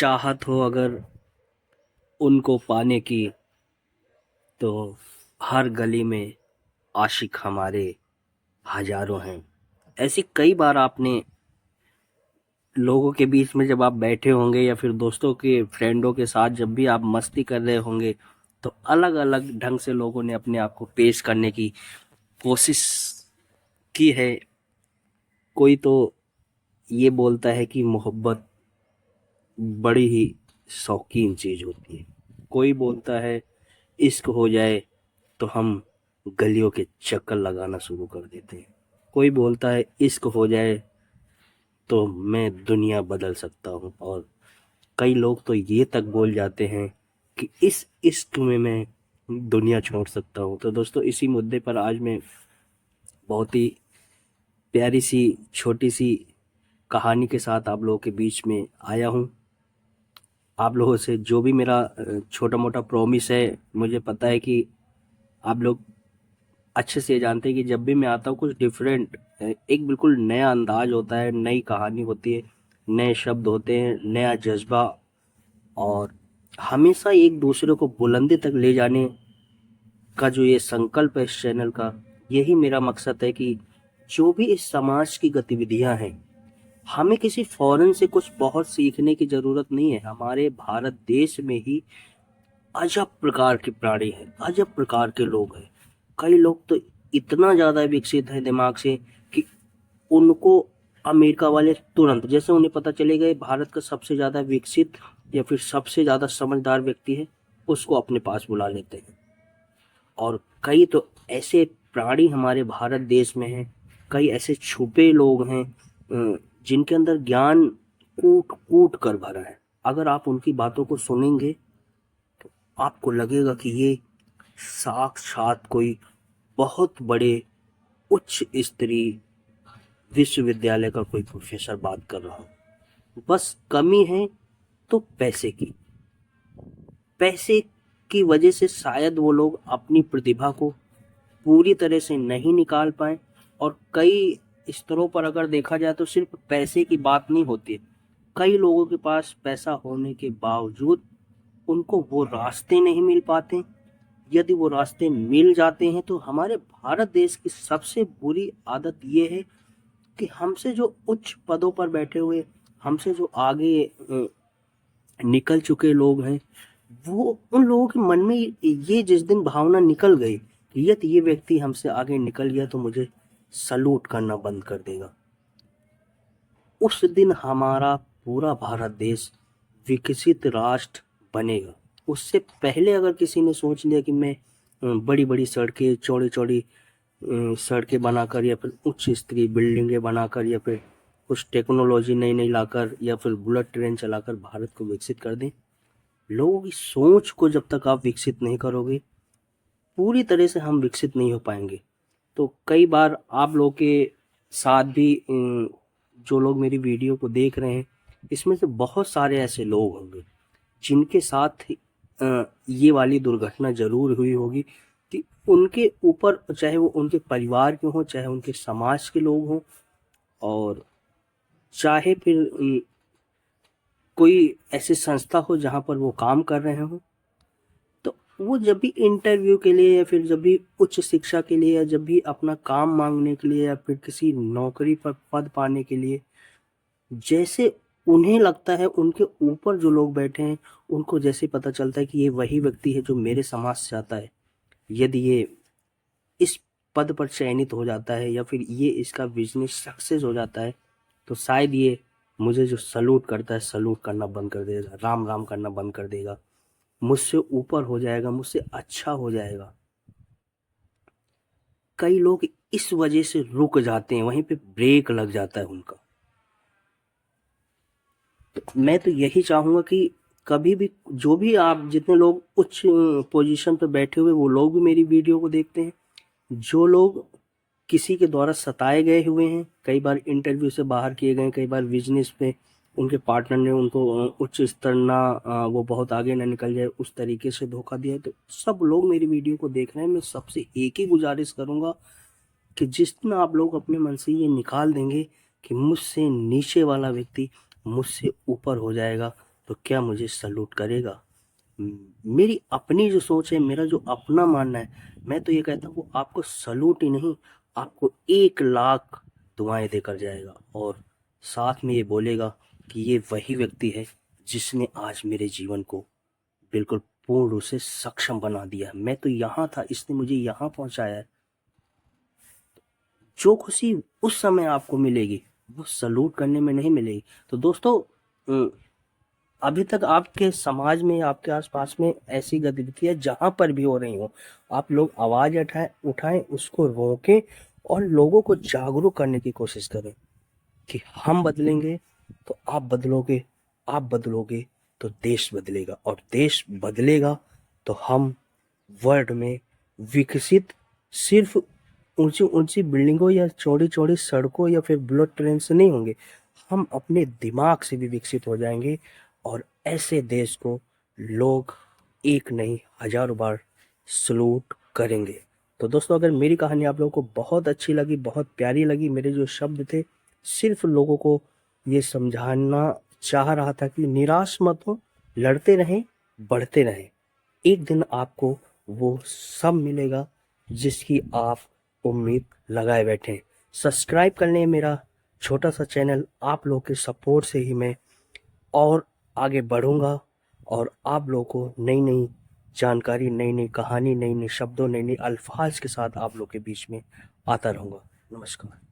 चाहत हो अगर उनको पाने की, तो हर गली में आशिक हमारे हजारों हैं। ऐसी कई बार आपने लोगों के बीच में जब आप बैठे होंगे या फिर दोस्तों के फ्रेंडों के साथ जब भी आप मस्ती कर रहे होंगे, तो अलग अलग ढंग से लोगों ने अपने आप को पेश करने की कोशिश की है। कोई तो ये बोलता है कि मोहब्बत बड़ी ही शौकीन चीज होती है। कोई बोलता है इश्क हो जाए तो हम गलियों के चक्कर लगाना शुरू कर देते हैं। कोई बोलता है इश्क हो जाए तो मैं दुनिया बदल सकता हूँ, और कई लोग तो ये तक बोल जाते हैं कि इस इश्क में मैं दुनिया छोड़ सकता हूँ। तो दोस्तों, इसी मुद्दे पर आज मैं बहुत ही प्यारी सी छोटी सी कहानी के साथ आप लोगों के बीच में आया हूँ। आप लोगों से जो भी मेरा छोटा मोटा प्रॉमिस है, मुझे पता है कि आप लोग अच्छे से जानते हैं कि जब भी मैं आता हूँ कुछ डिफरेंट, एक बिल्कुल नया अंदाज होता है, नई कहानी होती है, नए शब्द होते हैं, नया जज्बा, और हमेशा एक दूसरे को बुलंदी तक ले जाने का जो ये संकल्प है इस चैनल का, यही मेरा मकसद है कि जो भी इस समाज की गतिविधियां हैं, हमें किसी फॉरेन से कुछ बहुत सीखने की जरूरत नहीं है। हमारे भारत देश में ही अजब प्रकार के प्राणी हैं, अजब प्रकार के लोग हैं। कई लोग तो इतना ज्यादा विकसित है दिमाग से कि उनको अमेरिका वाले तुरंत, जैसे उन्हें पता चलेगा ये भारत का सबसे ज्यादा विकसित या फिर सबसे ज्यादा समझदार व्यक्ति है, उसको अपने पास बुला लेते हैं। और कई तो ऐसे प्राणी हमारे भारत देश में हैं, कई ऐसे छुपे लोग हैं जिनके अंदर ज्ञान कूट कूट कर भरा है। अगर आप उनकी बातों को सुनेंगे, आपको लगेगा कि ये साक्षात कोई बहुत बड़े उच्च स्तरीय विश्वविद्यालय का कोई प्रोफेसर बात कर रहा हो। बस कमी है तो पैसे की। पैसे की वजह से शायद वो लोग अपनी प्रतिभा को पूरी तरह से नहीं निकाल पाए। और कई स्तरों पर अगर देखा जाए तो सिर्फ पैसे की बात नहीं होती है। कई लोगों के पास पैसा होने के बावजूद उनको वो रास्ते नहीं मिल पाते। यदि वो रास्ते मिल जाते हैं तो हमारे भारत देश की सबसे बुरी आदत ये है कि हमसे जो उच्च पदों पर बैठे हुए, हमसे जो आगे निकल चुके लोग हैं, वो उन लोगों के मन में ये जिस दिन भावना निकल गई कि यदि ये व्यक्ति हमसे आगे निकल गया तो मुझे सलूट करना बंद कर देगा, उस दिन हमारा पूरा भारत देश विकसित राष्ट्र बनेगा। उससे पहले अगर किसी ने सोच लिया कि मैं बड़ी बड़ी सड़कें, चौड़ी चौड़ी सड़कें बनाकर या फिर उच्च स्तरीय बिल्डिंगें बनाकर या फिर कुछ टेक्नोलॉजी नई नई लाकर या फिर बुलेट ट्रेन चलाकर भारत को विकसित कर दें, लोगों की सोच को जब तक आप विकसित नहीं करोगे, पूरी तरह से हम विकसित नहीं हो पाएंगे। तो कई बार आप लोग के साथ भी जो लोग मेरी वीडियो को देख रहे हैं, इसमें से बहुत सारे ऐसे लोग होंगे जिनके साथ ये वाली दुर्घटना जरूर हुई होगी कि उनके ऊपर, चाहे वो उनके परिवार के हों, चाहे उनके समाज के लोग हों, और चाहे फिर कोई ऐसी संस्था हो जहाँ पर वो काम कर रहे हों, तो वो जब भी इंटरव्यू के लिए या फिर जब भी उच्च शिक्षा के लिए या जब भी अपना काम मांगने के लिए या फिर किसी नौकरी पर पद पाने के लिए, जैसे उन्हें लगता है उनके ऊपर जो लोग बैठे हैं उनको जैसे पता चलता है कि ये वही व्यक्ति है जो मेरे समाज से आता है, यदि ये इस पद पर चयनित हो जाता है या फिर ये इसका बिजनेस सक्सेस हो जाता है, तो शायद ये मुझे जो सलूट करता है सलूट करना बंद कर देगा, राम राम करना बंद कर देगा, मुझसे ऊपर हो जाएगा, मुझसे अच्छा हो जाएगा। कई लोग इस वजह से रुक जाते हैं, वहीं पे ब्रेक लग जाता है उनका। तो मैं तो यही चाहूंगा कि कभी भी जो भी आप, जितने लोग उच्च पोजीशन पे बैठे हुए वो लोग भी मेरी वीडियो को देखते हैं, जो लोग किसी के द्वारा सताए गए हुए हैं, कई बार इंटरव्यू से बाहर किए गए, कई बार बिजनेस पे उनके पार्टनर ने उनको उच्च स्तर ना, वो बहुत आगे ना निकल जाए उस तरीके से धोखा दिया है, तो सब लोग मेरी वीडियो को देख रहे हैं। मैं सबसे एक ही गुजारिश करूंगा कि जिस दिन आप लोग अपने मन से ये निकाल देंगे कि मुझसे नीचे वाला व्यक्ति मुझसे ऊपर हो जाएगा, तो क्या मुझे सलूट करेगा? मेरी अपनी जो सोच है, मेरा जो अपना मानना है, मैं तो ये कहता हूँ वो आपको सलूट ही नहीं, आपको 1 लाख दुआएं देकर जाएगा और साथ में ये बोलेगा कि ये वही व्यक्ति है जिसने आज मेरे जीवन को बिल्कुल पूर्ण रूप से सक्षम बना दिया। मैं तो यहाँ था, इसने मुझे यहाँ पहुँचाया है। जो खुशी उस समय आपको मिलेगी वो सलूट करने में नहीं मिलेगी। तो दोस्तों, अभी तक आपके समाज में, आपके आसपास में ऐसी गतिविधियां जहां पर भी हो रही हो, आप लोग आवाज उठाएं, उसको रोकें और लोगों को जागरूक करने की कोशिश करें कि हम बदलेंगे तो आप बदलोगे, आप बदलोगे तो देश बदलेगा, और देश बदलेगा तो हम वर्ल्ड में विकसित सिर्फ ऊंची ऊंची बिल्डिंगों या चौड़ी चौड़ी सड़कों या फिर बुलेट ट्रेन से नहीं होंगे, हम अपने दिमाग से भी विकसित हो जाएंगे। और ऐसे देश को लोग एक नहीं हजारों बार सलूट करेंगे। तो दोस्तों, अगर मेरी कहानी आप लोगों को बहुत अच्छी लगी, बहुत प्यारी लगी, मेरे जो शब्द थे सिर्फ लोगों को ये समझाना चाह रहा था कि निराश मत हो, लड़ते रहें, बढ़ते रहें। एक दिन आपको वो सब मिलेगा जिसकी आप उम्मीद लगाए बैठे हैं। सब्सक्राइब कर लें मेरा छोटा सा चैनल, आप लोग के सपोर्ट से ही मैं और आगे बढ़ूंगा और आप लोगों को नई नई जानकारी, नई नई कहानी, नई नई शब्दों, नई नई अल्फाज के साथ आप लोग के बीच में आता रहूंगा। नमस्कार।